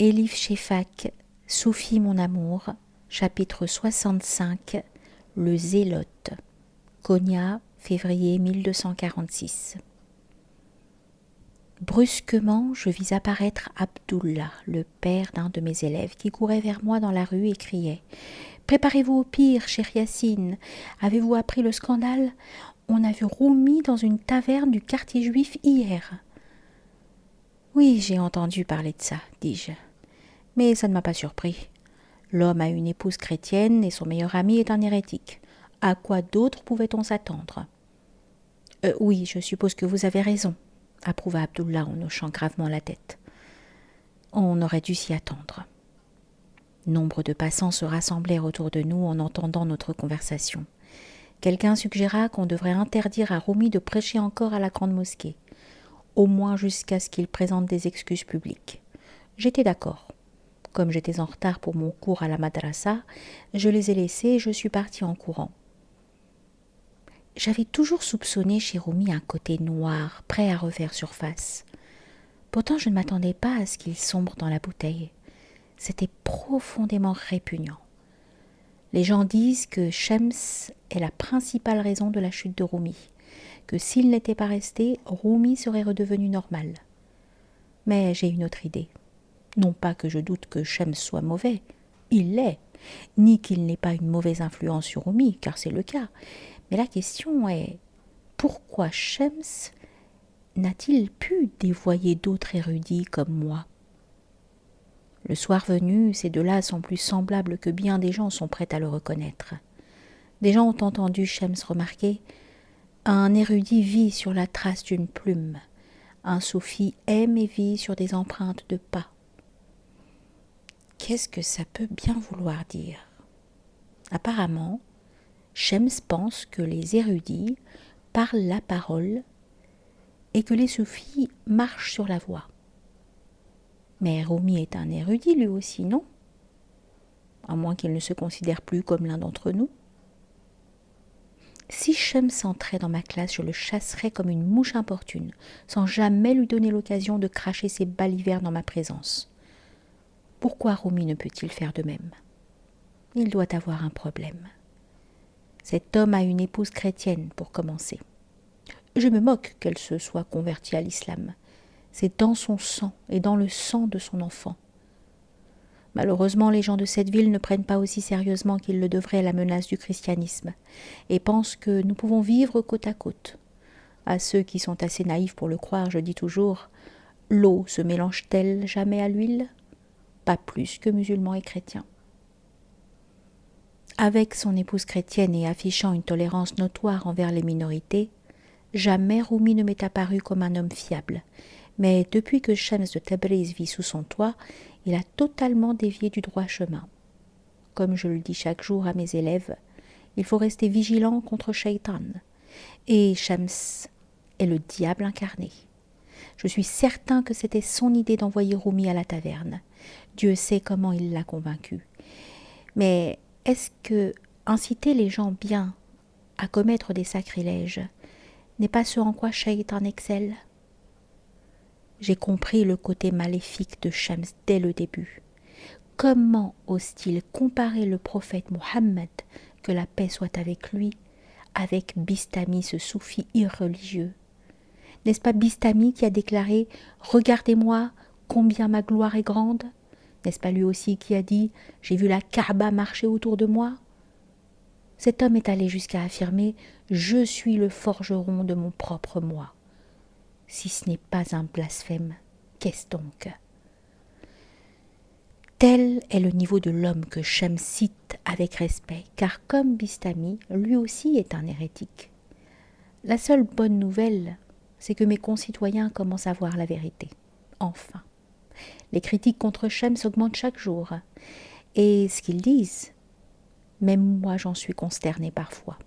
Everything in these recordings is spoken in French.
Elif Shefak, Soufi mon amour, chapitre 65, Le Zélote, Konya, février 1246. Brusquement, je vis apparaître Abdullah, le père d'un de mes élèves, qui courait vers moi dans la rue et criait « Préparez-vous au pire, cher Yassine. Avez-vous appris le scandale? On a vu Roumi dans une taverne du quartier juif hier. » « Oui, j'ai entendu parler de ça, dis-je. Mais ça ne m'a pas surpris. L'homme a une épouse chrétienne et son meilleur ami est un hérétique. À quoi d'autre pouvait-on s'attendre ? Oui, je suppose que vous avez raison, approuva Abdullah en hochant gravement la tête. On aurait dû s'y attendre. Nombre de passants se rassemblèrent autour de nous en entendant notre conversation. Quelqu'un suggéra qu'on devrait interdire à Roumi de prêcher encore à la grande mosquée, au moins jusqu'à ce qu'il présente des excuses publiques. J'étais d'accord. Comme j'étais en retard pour mon cours à la madrasa, je les ai laissés et je suis partie en courant. J'avais toujours soupçonné chez Roumi un côté noir, prêt à refaire surface. Pourtant, je ne m'attendais pas à ce qu'il sombre dans la bouteille. C'était profondément répugnant. Les gens disent que Shems est la principale raison de la chute de Roumi, que s'il n'était pas resté, Roumi serait redevenu normal. Mais j'ai une autre idée. Non pas que je doute que Shems soit mauvais, il l'est, ni qu'il n'ait pas une mauvaise influence sur Roumi, car c'est le cas. Mais la question est, pourquoi Shems n'a-t-il pu dévoyer d'autres érudits comme moi ? Le soir venu, ces deux-là sont plus semblables que bien des gens sont prêts à le reconnaître. Des gens ont entendu Shems remarquer « Un érudit vit sur la trace d'une plume. Un soufi aime et vit sur des empreintes de pas. » Qu'est-ce que ça peut bien vouloir dire ? Apparemment, Shems pense que les érudits parlent la parole et que les soufis marchent sur la voie. Mais Roumi est un érudit lui aussi, non ? À moins qu'il ne se considère plus comme l'un d'entre nous. Si Shems entrait dans ma classe, je le chasserais comme une mouche importune, sans jamais lui donner l'occasion de cracher ses balivernes dans ma présence. Pourquoi Roumi ne peut-il faire de même ? Il doit avoir un problème. Cet homme a une épouse chrétienne, pour commencer. Je me moque qu'elle se soit convertie à l'islam. C'est dans son sang et dans le sang de son enfant. Malheureusement, les gens de cette ville ne prennent pas aussi sérieusement qu'ils le devraient la menace du christianisme et pensent que nous pouvons vivre côte à côte. À ceux qui sont assez naïfs pour le croire, je dis toujours « L'eau se mélange-t-elle jamais à l'huile ?» Pas plus que musulmans et chrétiens. Avec son épouse chrétienne et affichant une tolérance notoire envers les minorités, jamais Roumi ne m'est apparu comme un homme fiable. Mais depuis que Shems de Tabriz vit sous son toit, il a totalement dévié du droit chemin. Comme je le dis chaque jour à mes élèves, il faut rester vigilant contre Shaitan. Et Shems est le diable incarné. Je suis certain que c'était son idée d'envoyer Roumi à la taverne. Dieu sait comment il l'a convaincu. Mais est-ce que inciter les gens bien à commettre des sacrilèges n'est pas ce en quoi Shaitan excelle ? J'ai compris le côté maléfique de Shems dès le début. Comment ose-t-il comparer le prophète Mohammed, que la paix soit avec lui, avec Bistami, ce soufi irreligieux ? N'est-ce pas Bistami qui a déclaré « Regardez-moi, combien ma gloire est grande » ? N'est-ce pas lui aussi qui a dit « J'ai vu la Kaaba marcher autour de moi » ? Cet homme est allé jusqu'à affirmer « Je suis le forgeron de mon propre moi ». Si ce n'est pas un blasphème, qu'est-ce donc ? Tel est le niveau de l'homme que Shems cite avec respect, car comme Bistami, lui aussi est un hérétique. La seule bonne nouvelle, c'est que mes concitoyens commencent à voir la vérité. Enfin. Les critiques contre Shems augmentent chaque jour. Et ce qu'ils disent, même moi j'en suis consternée parfois.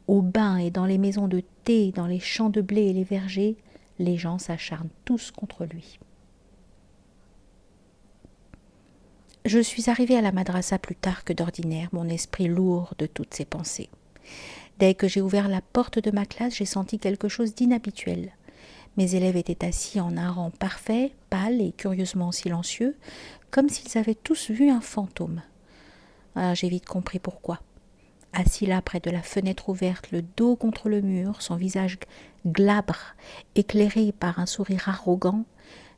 Au bain et dans les maisons de thé, dans les champs de blé et les vergers, les gens s'acharnent tous contre lui. Je suis arrivée à la madrasa plus tard que d'ordinaire, mon esprit lourd de toutes ces pensées. Dès que j'ai ouvert la porte de ma classe, j'ai senti quelque chose d'inhabituel. Mes élèves étaient assis en un rang parfait, pâles et curieusement silencieux, comme s'ils avaient tous vu un fantôme. Ah, j'ai vite compris pourquoi. Assis là près de la fenêtre ouverte, le dos contre le mur, son visage glabre, éclairé par un sourire arrogant,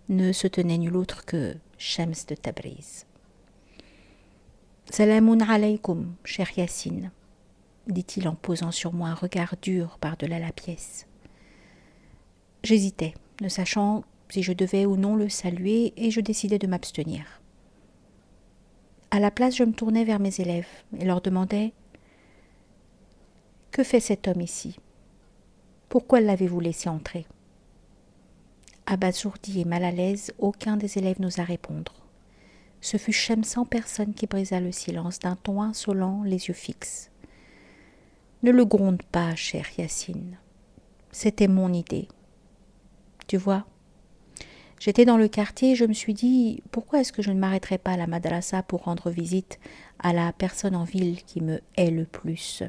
ne se tenait nul autre que Shams de Tabriz. « Salamun alaykoum, cher Yassine » dit-il en posant sur moi un regard dur par-delà la pièce. J'hésitais, ne sachant si je devais ou non le saluer, et je décidai de m'abstenir. À la place, je me tournai vers mes élèves et leur demandai « Que fait cet homme ici? Pourquoi l'avez-vous laissé entrer ?» Abasourdi et mal à l'aise, aucun des élèves n'osa répondre. Ce fut Shams en personne qui brisa le silence d'un ton insolent, les yeux fixes. « Ne le gronde pas, cher Yassine. C'était mon idée. Tu vois, j'étais dans le quartier et je me suis dit, pourquoi est-ce que je ne m'arrêterais pas à la madrasa pour rendre visite à la personne en ville qui me hait le plus ?